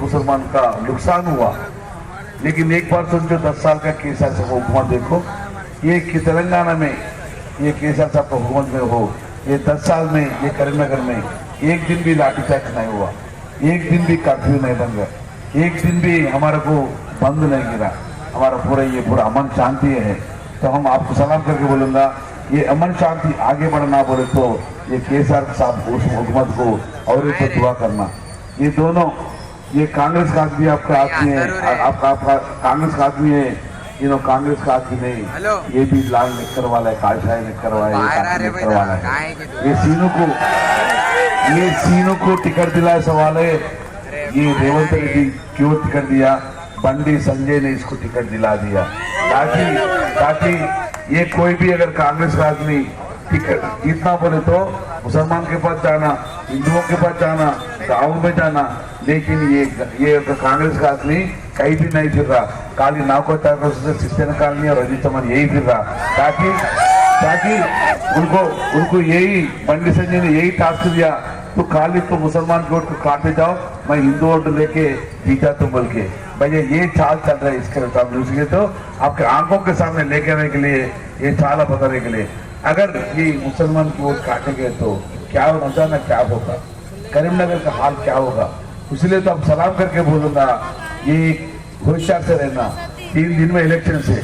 मुसलमान का नुकसान हुआ। लेकिन एक बार सोचो, 10 साल का केसीआर साहब हुकूमत देखो, ये कि तेलंगाना में ये केसीआर साहब का हुकूमत में हो, ये 10 साल में ये करीमनगर में एक दिन भी लाठीचार्ज नहीं हुआ, एक दिन भी कर्फ्यू नहीं बन गया, एक दिन भी हमारे को बंद नहीं गिरा, हमारा पूरा अमन शांति है। तो हम आपको सलाम करके बोलूंगा, ये अमन शांति आगे बढ़ना बोले तो ये केसीआर साहब उस हुकूमत को और एक दुआ करना। ये दोनों, ये कांग्रेस का आदमी आपका आदमी है, आपका कांग्रेस का आदमी है, कांग्रेस का आदमी नहीं, ये भी लाल निक्कर वाला है, कालशाही निक्कर वाला है, ये सीनों को टिकट दिलाया सवाल है। ये रेवंत रेड्डी क्यों टिकट दिया, बंडी संजय ने इसको टिकट दिला दिया ताकि ये कोई भी अगर कांग्रेस का आदमी टिकट जीतना बोले तो मुसलमान के पास जाना, हिंदुओं के पास जाना, गाँव में जाना। लेकिन ये कांग्रेस का आदमी कहीं भी नहीं फिर रहा, खाली नाकोटा सिस्टन कॉलोनी और अजीत चमन यही फिर रहा ताकि उनको यही बंडी संजय ने यही टास्क दिया, तो खाली तो मुसलमान के वोट को काटे जाओ, मैं हिंदू वोट लेके जीता तुम बोल के। भैया ये चाल चल रहा है इसके तो आपके आंखों के सामने लेके आने के लिए, ये चाल बताने के लिए। अगर ये मुसलमान की वोट काटेंगे तो क्या न जाना क्या होगा, करीमनगर का हाल क्या होगा। इसलिए तो अब सलाम करके बोलूंगा, ये होशियार से रहना। 3 दिन में इलेक्शन से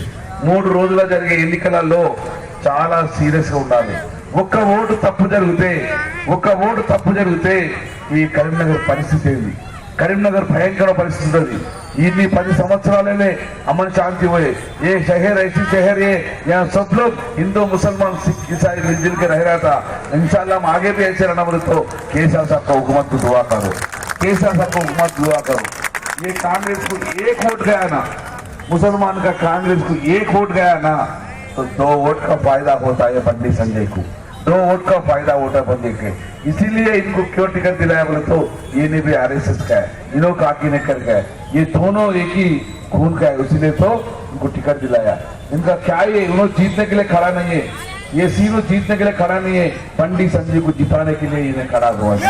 3 రోజుల జరిగే ఎన్నికలలో చాలా సీరియస్ గా ఉండాలి। ఒక్క ఓటు తప్పు జరిగితే ఈ కరీంనగర్ పరిస్థితి ఏంది, करीमनगर भयंकर परिस्थिति होगी। इन्हीं 10 संवत्सराले में अमन शांति हुए, ये शहर ऐसी शहर है, यहाँ सब लोग हिंदू मुसलमान सिख ईसाई मिलजुल के रह रहा था। इंशाल्लाह हम आगे भी ऐसे रहना बोले तो केसीआर साहब का हुकूमत को दुआ करो, केसीआर साहब को हुकूमत दुआ करो। ये कांग्रेस को 1 वोट गया ना, मुसलमान का कांग्रेस को 1 वोट गया ना, तो 2 वोट का फायदा होता है बंडी संजय को, 2 वोट का फायदा होता है बंदी के। इसीलिए इनको क्यों टिकट दिलाया बोले तो ये नहीं भी आरएसएस का है, इन्हों काकी ने कर गया, ये दोनों एक ही खून का है, इसीलिए तो इनको टिकट दिलाया। इनका क्या है, उन्होंने जीतने के लिए खड़ा नहीं है, ये सीनो जीतने के लिए खड़ा नहीं है, बंडी संजय को जिताने के लिए इन्हें खड़ा हुआ है।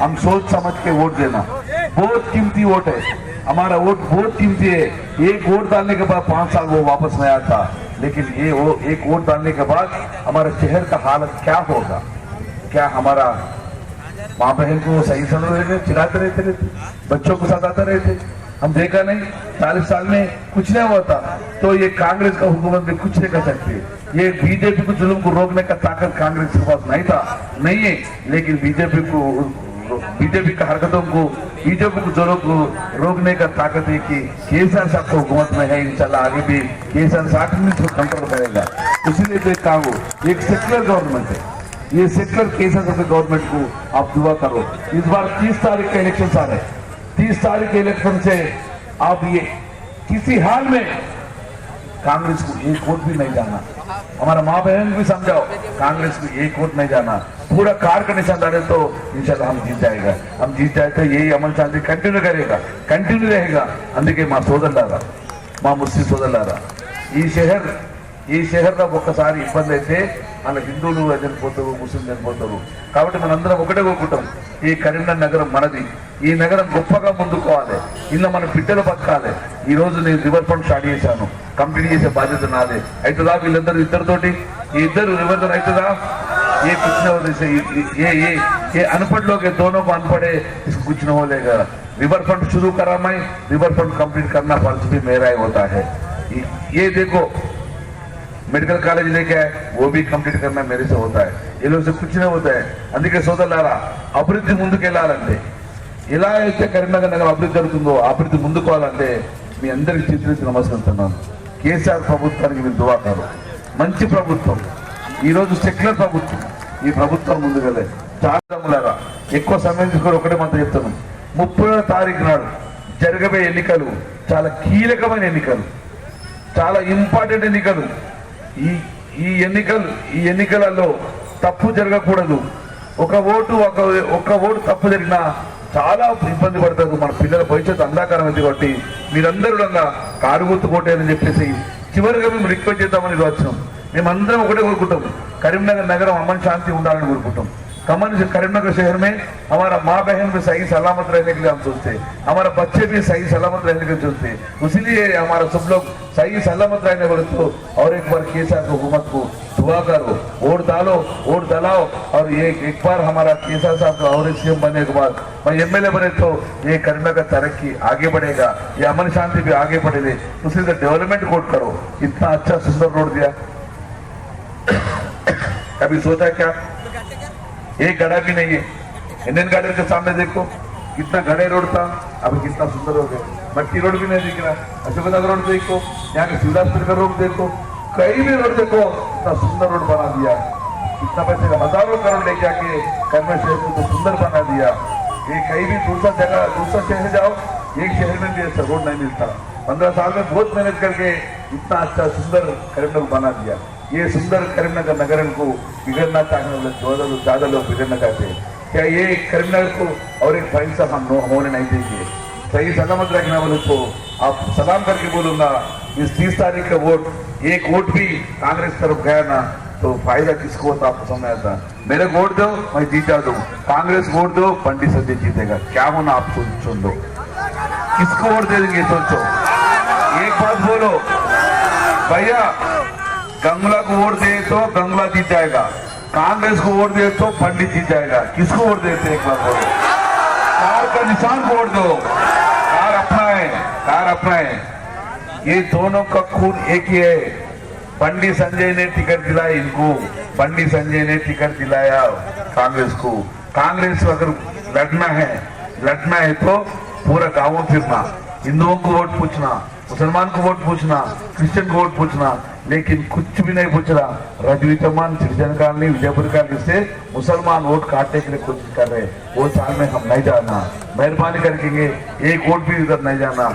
हम सोच समझ के वोट देना, बहुत कीमती वोट है, हमारा वोट बहुत कीमती है। 1 वोट डालने के बाद 5 साल वो वापस नहीं आता, लेकिन ये वो 1 वोट डालने के बाद हमारे शहर का हालत क्या होगा, क्या हमारा माँ बहन को सही समझ रहे थे, चिल्लाते रहते बच्चों को सताते रहते, हम देखा नहीं 40 साल में कुछ नहीं हुआ था। तो ये कांग्रेस का हुकूमत में कुछ नहीं कर सकती, ये बीजेपी को जुल्म को रोकने का ताकत कांग्रेस के पास नहीं है, लेकिन बीजेपी का हरकतों को, बीजेपी को जोरों को रोकने का ताकत है कि केसीआर साहब को हुकूमत में है। इंशाल्लाह आगे भी केसीआर साहब को कंट्रोल करेगा। इसीलिए तो एक काम हो, एक सेक्युलर गवर्नमेंट है, ये सेक्युलर केसीआर साहब के गवर्नमेंट को आप दुआ करो। इस बार 30 तारीख का इलेक्शन आ रहा है, 30 तारीख के इलेक्शन से आप ये किसी हाल में कांग्रेस को एक वोट भी नहीं जाना। हमारा माँ बहन भी समझाओ, कांग्रेस को एक वोट नहीं जाना। पूरा कार का निशान डाले तो इंशाल्लाह हम जीत जाएगा। हम जीत जाए तो यही अमन शांति कंटिन्यू करेगा, कंटिन्यू रहेगा। అందుకే మా సోదరులారా, మా ముస్లిం సోదరులారా, ఈ షెహర్లో ఒక్కసారి ఇబ్బంది అయితే అలా హిందువులు చనిపోతారు, ముస్లిం చనిపోతారు. కాబట్టి మనందరం ఒకటే కోరుకుంటాం, ఈ కరీంనగర్ నగరం మనది. ఈ నగరం గొప్పగా ముందుకోవాలి. ఇలా మన బిడ్డలు బతకాలి. ఈ రోజు నేను రివర్ ఫ్రంట్ స్టార్ట్ చేశాను, కంప్లీట్ చేసే బాధ్యత నాదే. అవుతుందా వీళ్ళందరూ ఇద్దరితోటి? ఈ ఇద్దరు రివర్ అవుతుందా? ये कुछ न हो जैसे ये अनपढ़ लोग है, दोनों को अनपढ़े इसको कुछ न हो लेगा। रिवर फ्रंट शुरू करा मैं, रिवर फ्रंट कंप्लीट करना फर्ज भी मेरा ही होता है। ये देखो मेडिकल कॉलेज लेके आए, वो भी कंप्लीट करना मेरे से होता है। ये लोग से कुछ नहीं होता है। అందుకే సోదరులారా, అభివృద్ధి ముందుకెళ్లాలంటే, ఎలా అయితే కరీంనగర్ నగరం అభివృద్ధి జరుగుతుందో అభివృద్ధి ముందుకోవాలంటే మీ అందరికి చేతులెత్తి నమస్కరిస్తున్నాను. కేసీఆర్ ప్రభుత్వానికి మీరు దువా కాదు. మంచి ప్రభుత్వం, ఈ రోజు సెక్యులర్ ప్రభుత్వం. ఈ ప్రభుత్వం ముందుకెళ్ళే చాలా ఎక్కువ సమయం తీసుకొని ఒకటే మాత్రం చెప్తాను. 30వ తారీఖు నాడు జరగబోయే ఎన్నికలు చాలా కీలకమైన ఎన్నికలు, చాలా ఇంపార్టెంట్ ఎన్నికలు. ఈ ఎన్నికలలో తప్పు జరగకూడదు. ఒక ఓటు తప్పు జరిగినా చాలా ఇబ్బంది పడతారు. మన పిల్లల భవిష్యత్తు అంధాకారం ఉంది. కాబట్టి మీరందరూ కారు గుర్తు కోటేయాలని చెప్పేసి చివరిగా మేము రిక్వెస్ట్ చేద్దామని వచ్చినాం. మేమందరం ఒకటే కోరుకుంటాం, కరీంనగర్ నగరం అమన్ శాంతి ఉండాలని కోరుకుంటాం. करीमनगर शहर में हमारा माँ बहन भी सही सलामत रहने के लिए हम सोचते हैं, हमारा बच्चे भी सही सलामत रहने के लिए सोचते हैं. इसीलिए हमारा सब लोग सही सलामत रहने वाले तो और एक बार केसीआर हुकूमत को दुआ करो, वोट डालो, वोट डलाओ. और ये एक बार हमारा केसीआर साहब का और सीएम बनने के बाद मैं एमएलए बने तो ये करीमनगर तरक्की आगे बढ़ेगा, ये अमन शांति भी आगे बढ़ेगी. उसी से डेवलपमेंट कोट करो. इतना अच्छा सुंदर रोड दिया, कभी सोचा क्या? एक गड़ा भी नहीं है. इंडियन गार्डन के सामने देखो कितना गड़े रोड था, अब कितना सुंदर हो गया. मट्टी रोड भी नहीं दिख रहा. अशोकनगर रोड देखो, यहाँ के शिवराजपुर का रोड देखो, कहीं भी रोड देखो, इतना सुंदर रोड बना दिया. कितना पैसे का हजारों करोड़ लेके आके करीमनगर शहर को तो सुंदर बना दिया. ये कहीं भी दूसरा शहर जाओ, एक शहर में भी ऐसा रोड नहीं मिलता. 15 साल में बहुत मेहनत करके इतना अच्छा सुंदर करीमनगर बना दिया. ये सुंदर करीमनगर नगर को बिगड़ना चाहने वाले ज्यादा लोग बिगड़ना चाहते हैं. क्या ये करीमनगर को और एक पैसा हम होने नहीं देंगे. सही सलामत रखने वाले को आप सलाम करके बोलूंगा, इस 30 तारीख का वोट, एक वोट भी कांग्रेस तरफ गया ना तो फायदा किसको होता आपको समझ आता. मेरे वोट दो, मैं जीता दूं. कांग्रेस वोट दो, पंडित संजय जीतेगा. क्या होना आप सुन लो. किसको वोट दे देंगे सोचो. एक बात बोलो भैया, गंगला को वोट दे तो गंगला जीत जाएगा, कांग्रेस को वोट दे तो पंडित जीत जाएगा. किसको वोट देते एक बार बोलो. कार का निशान को वोट दो. कार अपना है. ये दोनों का खून एक ही है. पंडित संजय ने टिकट दिलाया इनको, पंडित संजय ने टिकट दिलाया कांग्रेस को. कांग्रेस को अगर लड़ना है तो पूरा गाँव फिरना, हिंदुओं को वोट पूछना, मुसलमान को वोट पूछना, क्रिश्चियन को वोट पूछना, लेकिन कुछ भी नहीं पूछ रहा. Razvi Chauhan, citizen colony, Vijaypur colony से मुसलमान वोट काटने के लिए कोशिश कर रहे हैं. वो साल में हम नहीं जाना, मेहरबानी करके एक वोट भी उधर नहीं जाना.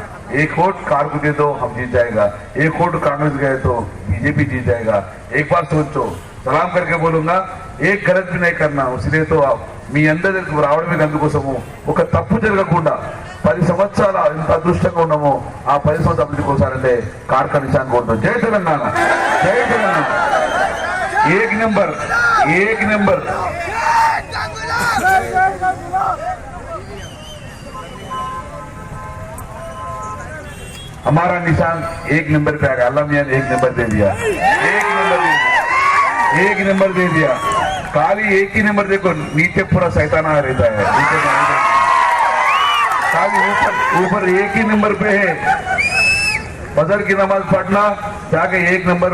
एक वोट कार को दे दो, हम जीत जाएगा. एक वोट कांग्रेस गए तो बीजेपी जीत जाएगा. एक बार सोचो. सलाम करके बोलूंगा, एक गलत भी नहीं करना. इसलिए तो మీ అందరి రావడం మీకు అందుకోసము ఒక తప్పు జరగకుండా 10 సంవత్సరాల ఎంత అదృష్టంగా ఉన్నామో ఆ 10 సంవత్సరాల అభివృద్ధి కోసారంటే కార్కా నిశాన్ కోరుతాం. జై తెలంగాణ, జై తెలంగాణ. एक नंबर हमारा निशान 1 नंबर पे आ गया. अल्लाह मियां ने 1 नंबर दे दिया. 1 नंबर दे दिया. खाली एक ही नंबर देखो, नीचे पूरा शैताना रहता है. खाली ऊपर एक ही नंबर पे है. फजर की नमाज पढ़ना, जाके 1 नंबर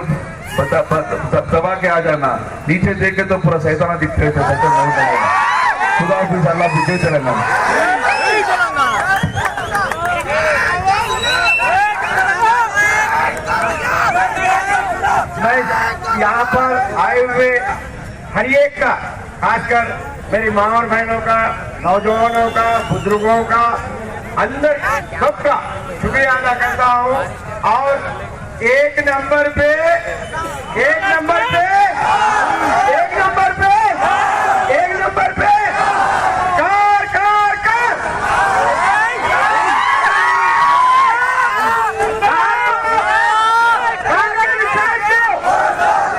दबा के आ जाना. नीचे देखे तो पूरा शैताना दिखते थे. खुदा हाफिज़. अल्लाह जय तेलंगाना. मैं यहाँ पर आए हुए हर एक का, खासकर मेरी माँ और बहनों का, नौजवानों का, बुजुर्गों का, अंदर सबका शुक्रिया अदा करता हूँ. और एक नंबर पे एक नंबर पे एक नंबर पे एक नंबर पे कार कार कार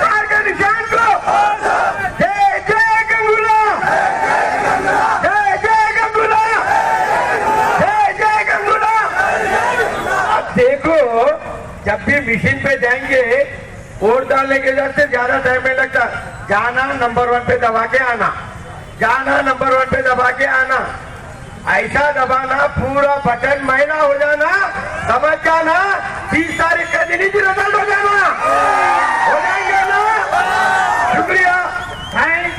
कार के निशान को जय जय गंगूला जय जय गंगूला जय जय गंगूला। अब देखो जब भी मशीन पे जाएंगे वोट डालने के लिए ज्यादा टाइम नहीं लगता। जाना नंबर 1 पे दबा के आना, जाना नंबर 1 पे दबा के आना, ऐसा दबाना पूरा बटन मैला हो जाना, समझ जाना 30 तारीख का दिन ही रिजल्ट हो जाना, हो जाएंगे ना। शुक्रिया, थैंक्स।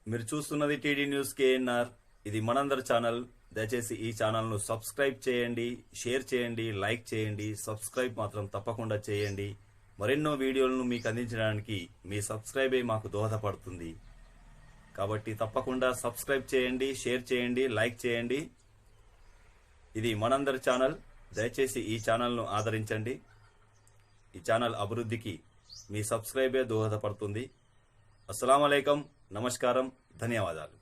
మీరు చూస్తున్నది టీడీ న్యూస్ కేఎన్ఆర్. ఇది మనందరి ఛానల్. దయచేసి ఈ ఛానల్ను సబ్స్క్రైబ్ చేయండి, షేర్ చేయండి, లైక్ చేయండి. సబ్స్క్రైబ్ మాత్రం తప్పకుండా చేయండి. మరెన్నో వీడియోలను మీకు అందించడానికి మీ సబ్స్క్రైబే మాకు దోహదపడుతుంది. కాబట్టి తప్పకుండా సబ్స్క్రైబ్ చేయండి, షేర్ చేయండి, లైక్ చేయండి. ఇది మనందరి ఛానల్. దయచేసి ఈ ఛానల్ను ఆదరించండి. ఈ ఛానల్ అభివృద్ధికి మీ సబ్స్క్రైబే దోహదపడుతుంది. అస్సలాము అలైకుం, నమస్కారం, ధన్యవాదాలు.